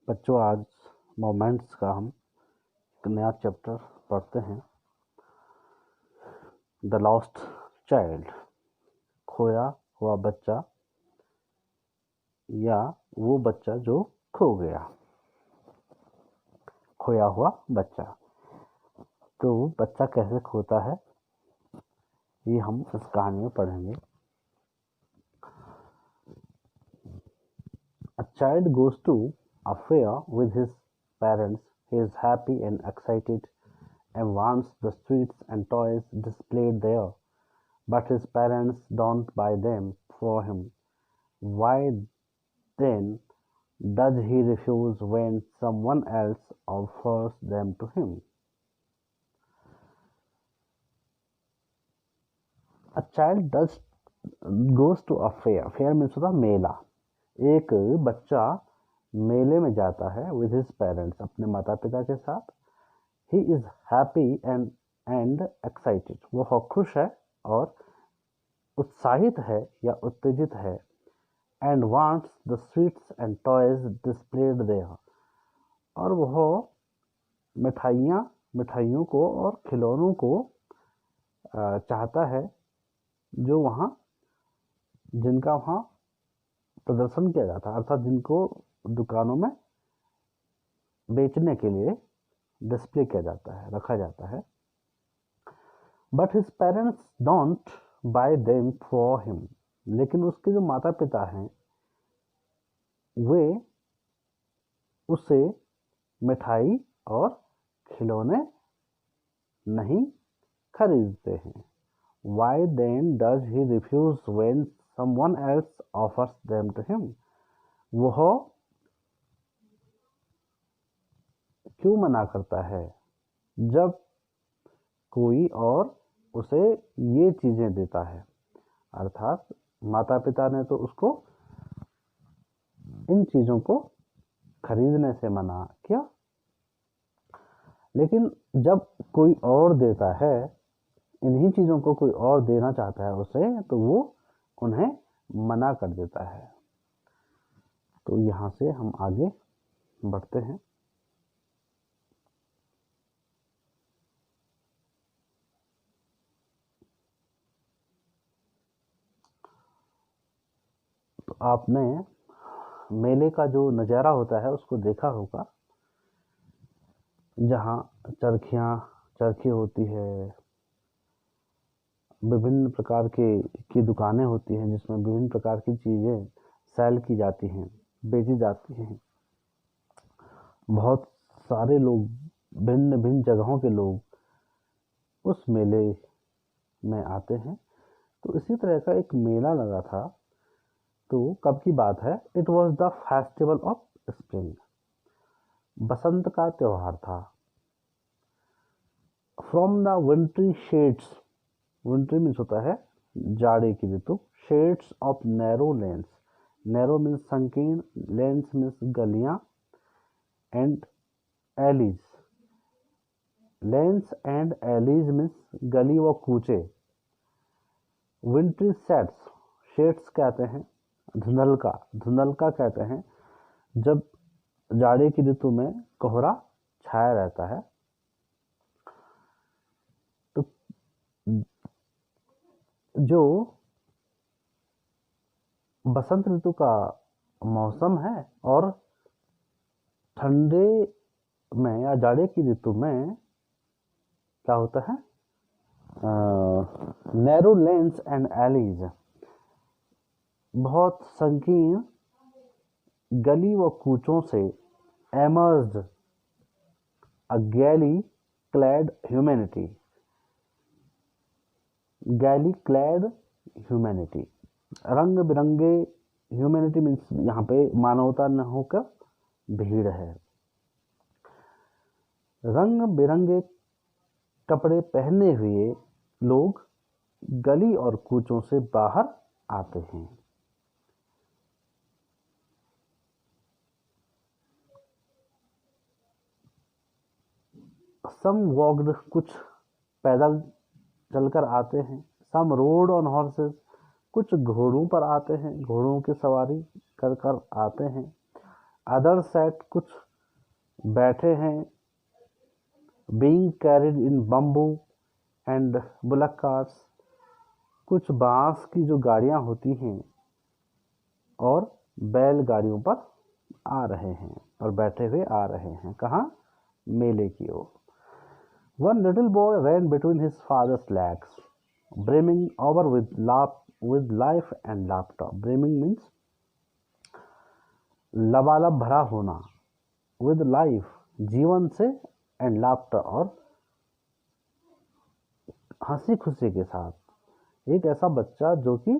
बच्चों, आज मोमेंट्स का हम एक नया चैप्टर पढ़ते हैं। द लॉस्ट चाइल्ड, खोया हुआ बच्चा या वो बच्चा जो खो गया। खोया हुआ बच्चा, तो बच्चा कैसे खोता है ये हम इस कहानी में पढ़ेंगे। A child goes to a fair with his parents. He is happy and excited and wants the sweets and toys displayed there, but his parents don't buy them for him. Why then does he refuse when someone else offers them to him? A child goes to a fair. Fair means होता मेला। एक बच्चा मेले में जाता है with his parents, अपने माता पिता के साथ। He is happy and excited. वो खुश है और उत्साहित है या उत्तेजित है। And wants the sweets and toys displayed there. और वह मिठाइयों को और खिलौनों को चाहता है जो जिनका वहाँ प्रदर्शन किया जाता है, अर्थात जिनको दुकानों में बेचने के लिए डिस्प्ले किया जाता है, रखा जाता है। But his parents don't buy them for him, लेकिन उसके जो माता पिता हैं वे उसे मिठाई और खिलौने नहीं खरीदते हैं। Why then does he refuse when someone else offers them to him? वह क्यों मना करता है जब कोई और उसे ये चीजें देता है? अर्थात माता पिता ने तो उसको इन चीजों को खरीदने से मना किया, लेकिन जब कोई और देता है, इन्हीं चीजों को कोई और देना चाहता है उसे, तो वो उन्हें मना कर देता है। तो यहां से हम आगे बढ़ते हैं। तो आपने मेले का जो नज़ारा होता है उसको देखा होगा, जहाँ चरखी होती है, विभिन्न प्रकार की दुकानें होती हैं जिसमें विभिन्न प्रकार की चीज़ें सेल की जाती हैं, बेची जाती हैं। बहुत सारे लोग, भिन्न भिन्न जगहों के लोग उस मेले में आते हैं। तो इसी तरह का एक मेला लगा था। तो कब की बात है? It was the festival of spring, Basant का त्योहार था। From the wintry shades, wintry means होता है जाड़े की ऋतु, shades of narrow lanes, narrow means संकीर्ण, लेन्स मीन्स गलियां, and alleys, lanes and alleys means गली व कूचे। विंट्री सेट्स, शेड्स कहते हैं धुंधलका कहते हैं जब जाड़े की ऋतु में कोहरा छाया रहता है। तो जो बसंत ऋतु का मौसम है और ठंडे में या जाड़े की ऋतु में क्या होता है? नैरो लेन्स एंड एलीज, बहुत संकीर्ण गली व कूचों से एमर्ज्ड अ गैली क्लैड ह्यूमैनिटी, गैली क्लैड ह्यूमैनिटी, रंग बिरंगे, ह्यूमैनिटी मीन्स यहाँ पे मानवता न होकर भीड़ है। रंग बिरंगे कपड़े पहने हुए लोग गली और कूचों से बाहर आते हैं। सम वॉक्ड, कुछ पैदल चलकर आते हैं। सम रोड ऑन हॉर्सेस, कुछ घोड़ों पर आते हैं, घोड़ों की सवारी कर आते हैं। अदर सेट कुछ बैठे हैं, being carried in bamboo and bullock cars, कुछ बांस की जो गाड़ियां होती हैं और बैलगाड़ियों पर आ रहे हैं और बैठे हुए आ रहे हैं। कहाँ? मेले की ओर। One little boy ran between his father's legs, brimming over with life and laughter. Brimming means लबालब भरा होना, with life जीवन से, and laughter और हंसी खुशी के साथ। एक ऐसा बच्चा जो कि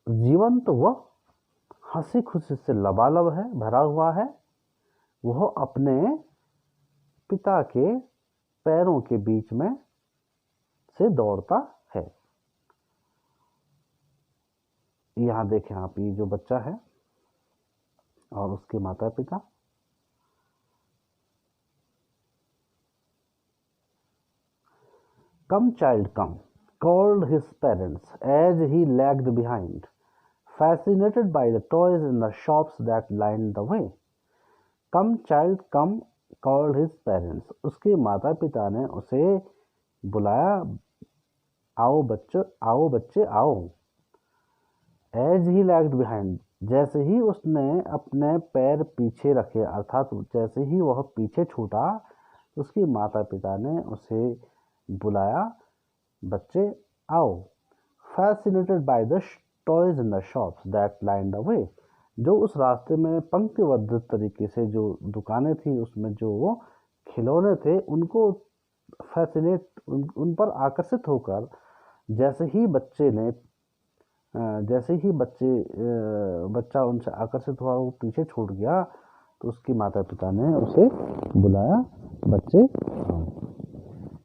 जीवंत व हंसी खुशी से लबालब है, भरा हुआ है, वह अपने पिता के पैरों के बीच में से दौड़ता है। यहाँ देखें आप, ये जो बच्चा है और उसके माता पिता। Come child come, called his parents as he lagged behind, fascinated by the toys in the shops that lined the way. Come child come, called his parents. उसके माता पिता ने उसे बुलाया, आओ बच्चे आओ। As he lagged behind, जैसे ही उसने अपने पैर पीछे रखे, अर्थात जैसे ही वह पीछे छूटा, उसके माता पिता ने उसे बुलाया, बच्चे आओ। Fascinated by the toys in the shops that lined the way, जो उस रास्ते में पंक्तिबद्ध तरीके से जो दुकानें थी उसमें जो खिलौने थे उनको फैसिनेट, उन पर आकर्षित होकर जैसे ही बच्चा उनसे आकर्षित हुआ, वो पीछे छूट गया, तो उसके माता पिता ने उसे बुलाया, बच्चे आओ।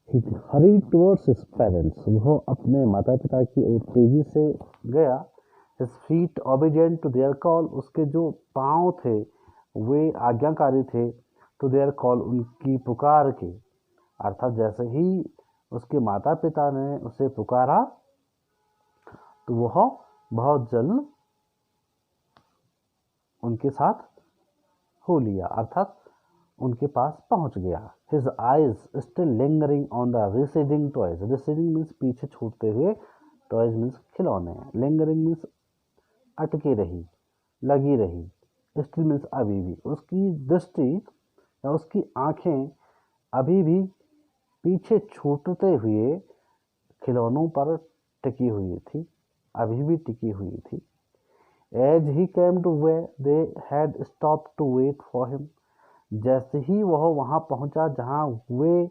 He hurried towards his parents. वो अपने माता पिता की ओर तेजी से गया। His feet obedient to their call. उसके जो पाँव थे वे आज्ञाकारी थे, to their call, उनकी पुकार के। अर्थात जैसे ही उसके माता पिता ने उसे पुकारा तो वह बहुत जल्द उनके साथ हो लिया, अर्थात उनके पास पहुंच गया। His eyes still lingering on the receding toys. Receding means पीछे छूटते हुए, toys means खिलौने, lingering means अटकी रही, लगी रही, still means अभी भी। उसकी दृष्टि या उसकी आंखें अभी भी पीछे छूटते हुए खिलौनों पर टिकी हुई थी, अभी भी टिकी हुई थी। As he came to where they had stopped to wait for him, जैसे ही वह वहां पहुंचा जहां वे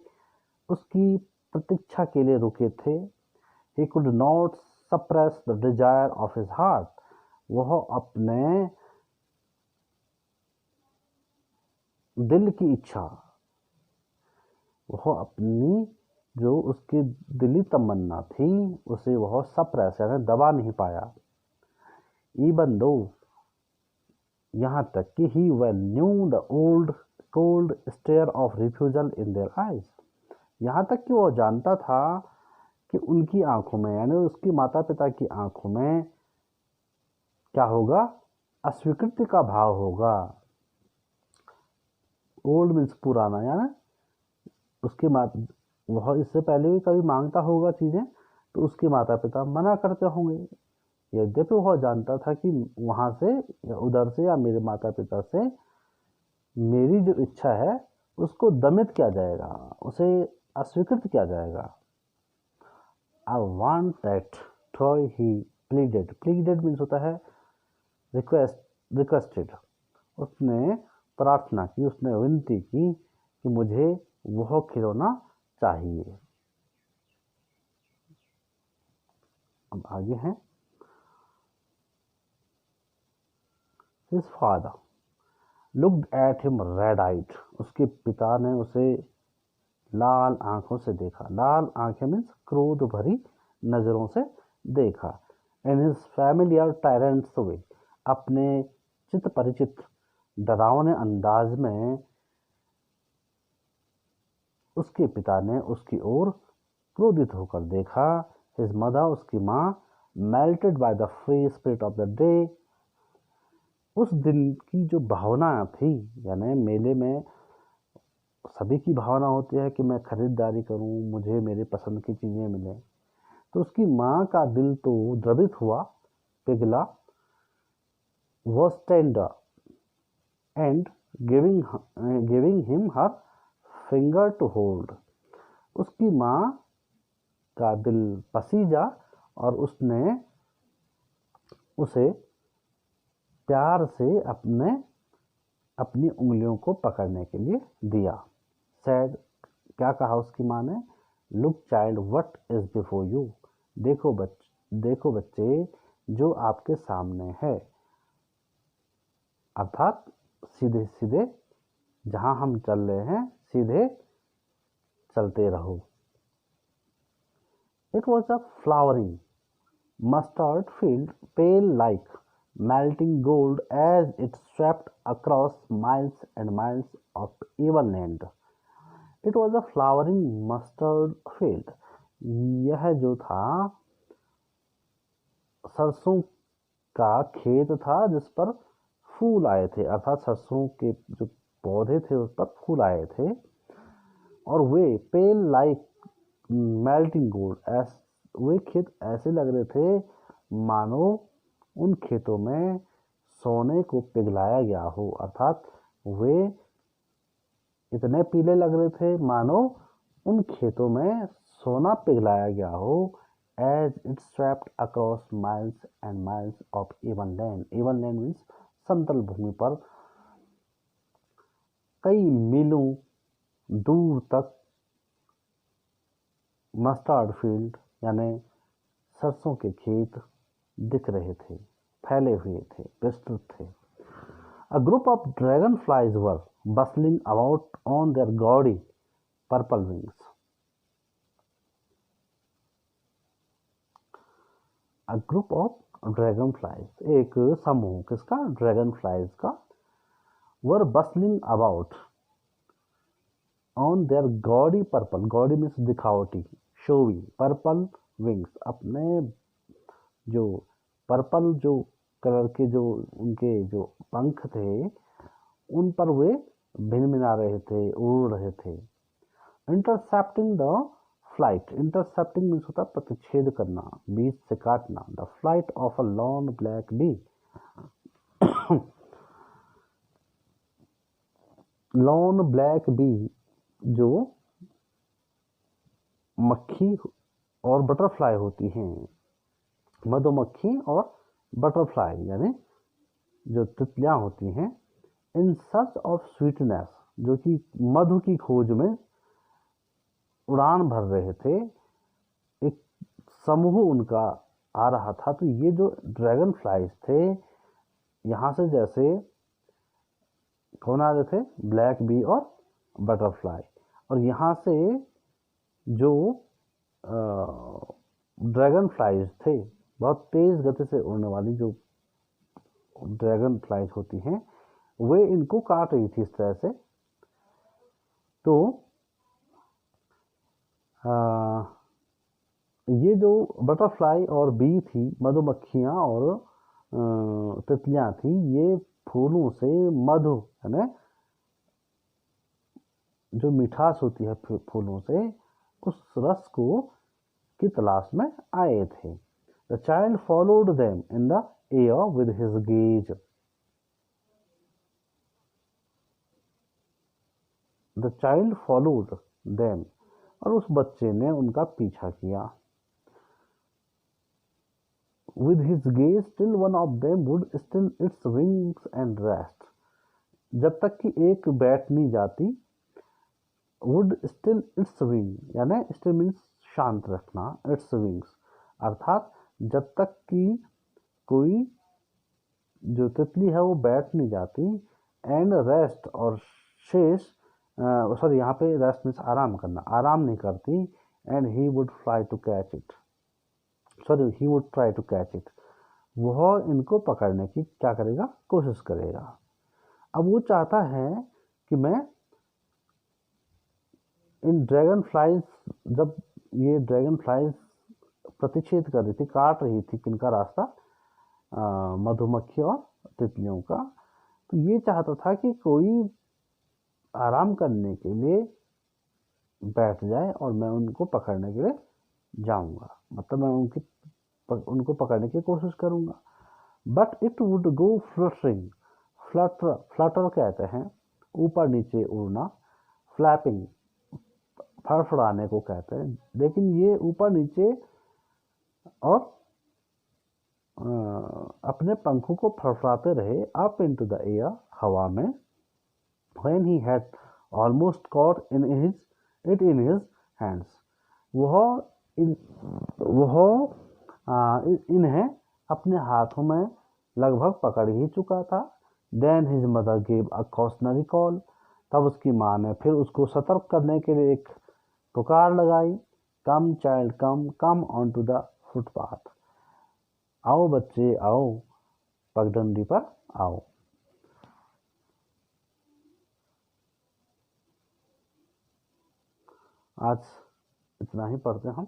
उसकी प्रतीक्षा के लिए रुके थे, he could not suppress the desire of his heart. वह अपने दिल की इच्छा, वह अपनी जो उसकी दिली तमन्ना थी उसे वह सप्रेस यानी दबा नहीं पाया। Even though, यहाँ तक कि he well knew the old cold stare of refusal in their eyes, यहाँ तक कि वह जानता था कि उनकी आंखों में यानी उसकी माता पिता की आंखों में क्या होगा? अस्वीकृति का भाव होगा। ओल्ड मीन्स पुराना, यानी उसके वह इससे पहले भी कभी मांगता होगा चीजें तो उसके माता पिता मना करते होंगे। यद्यपि वह जानता था कि वहां से या उधर से या मेरे माता पिता से मेरी जो इच्छा है उसको दमित किया जाएगा, उसे अस्वीकृत किया जाएगा। I want that toy, he pleaded. Pleaded means होता है requested. उसने प्रार्थना की, उसने विनती की कि मुझे वह खिलौना चाहिए। अब आगे हैं। His father looked at him red-eyed. उसके पिता ने उसे लाल आंखों से देखा। लाल आंखें मीन्स क्रोध भरी नजरों से देखा। In his familiar tyrant's way, अपने चित परिचित डरावने अंदाज में उसके पिता ने उसकी ओर क्रोधित होकर देखा। His mother, उसकी माँ, melted by the free spirit of the day, उस दिन की जो भावना थी, यानी मेले में सभी की भावना होती है कि मैं खरीदारी करूं, मुझे मेरे पसंद की चीज़ें मिलें। तो उसकी माँ का दिल तो द्रवित हुआ, पिघला, was tender and giving him her finger to hold। उसकी माँ का दिल पसीजा और उसने उसे प्यार से अपनी उंगलियों को पकड़ने के लिए दिया। सैड, क्या कहा उसकी माँ ने? Look child, what is before you. देखो बच्चे, जो आपके सामने है। अर्थात सीधे सीधे जहां हम चल रहे हैं, सीधे चलते रहो। It was a flowering mustard field, pale like melting gold as it swept across miles and miles of even land। It was a flowering mustard field। यह जो था सरसों का खेत था जिस पर फूल आए थे, अर्थात सरसों के जो पौधे थे उस पर फूल आए थे। और वे पेल लाइक मेल्टिंग गोल्ड, वे खेत ऐसे लग रहे थे मानो उन खेतों में सोने को पिघलाया गया हो। अर्थात वे इतने पीले लग रहे थे मानो उन खेतों में सोना पिघलाया गया हो। As it swept across miles and miles of even land. Even land means समतल भूमि पर कई मीलों दूर तक मस्टर्ड फील्ड यानी सरसों के खेत दिख रहे थे, फैले हुए थे, विस्तृत थे। A group of dragonflies were bustling about on their gaudy purple wings। A group of dragonflies, एक समूह किसका? ड्रैगनफ्लाइज का। were bustling about on their gaudy purple, gaudy means दिखावटी, showy, purple wings, अपने जो पर्पल जो कलर के जो उनके जो पंख थे उन पर वे भिनभिना रहे थे, उड़ रहे थे। Intercepting the flight, intercepting means होता है प्रतिच्छेद करना, बीच से काटना। The flight of a lone black bee, lone black bee जो मक्खी और बटरफ्लाई होती हैं, मधुमक्खी और बटरफ्लाई यानी जो तितलियां होती हैं। इन सर्च ऑफ स्वीटनेस, जो कि मधु की खोज में उड़ान भर रहे थे, एक समूह उनका आ रहा था। तो ये जो ड्रैगन फ्लाइज थे, यहाँ से जैसे कौन आ रहे थे? ब्लैक बी और बटरफ्लाई। और यहाँ से जो ड्रैगन फ्लाइज थे, बहुत तेज गति से उड़ने वाली जो ड्रैगन फ्लाइज होती हैं, वे इनको काट रही थी इस तरह से। तो ये जो बटरफ्लाई और बी थी, मधुमक्खियाँ और तितलियाँ थी, ये फूलों से मधु यानी जो मिठास होती है फूलों से, उस रस को की तलाश में आए थे। The child followed them in the air with his gaze. The child followed them, और उस बच्चे ने उनका पीछा किया। With his gaze till one of them would still its wings and rest। जब तक कि एक बैठ नहीं जाती। would still its wing यानी still means शांत रखना, its wings अर्थात जब तक कि कोई जो तितली है वो बैठ नहीं जाती। एंड रेस्ट और शेष, सॉरी यहाँ पे रेस्ट मीन्स आराम करना, आराम नहीं करती। And he would fly to catch it, sorry he would try to catch it, वह इनको पकड़ने की क्या करेगा? कोशिश करेगा। अब वो चाहता है कि मैं इन ड्रैगन फ्लाइज, जब ये ड्रैगन फ्लाइज प्रतिच्छेद कर रही थी, काट रही थी किनका रास्ता? मधुमक्खी और तितलियों का। तो ये चाहता था कि कोई आराम करने के लिए बैठ जाए और मैं उनको पकड़ने के लिए जाऊंगा, मतलब मैं उनको पकड़ने की कोशिश करूंगा। But it would go fluttering, Flutter कहते हैं ऊपर नीचे उड़ना, फ्लैपिंग फड़फड़ाने को कहते हैं, लेकिन ये ऊपर नीचे और अपने पंखों को फड़फड़ाते रहे अप इनटू द एयर, हवा में। When he had almost caught it in his hands, वह इन्हें अपने हाथों में लगभग पकड़ ही चुका था। Then his mother gave a cautionary call, तब उसकी माँ ने फिर उसको सतर्क करने के लिए एक पुकार लगाई। Come child come onto the footpath, आओ बच्चे आओ, पगडंडी पर आओ। आज इतना ही पढ़ते हम,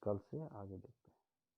कल से आगे देखते हैं।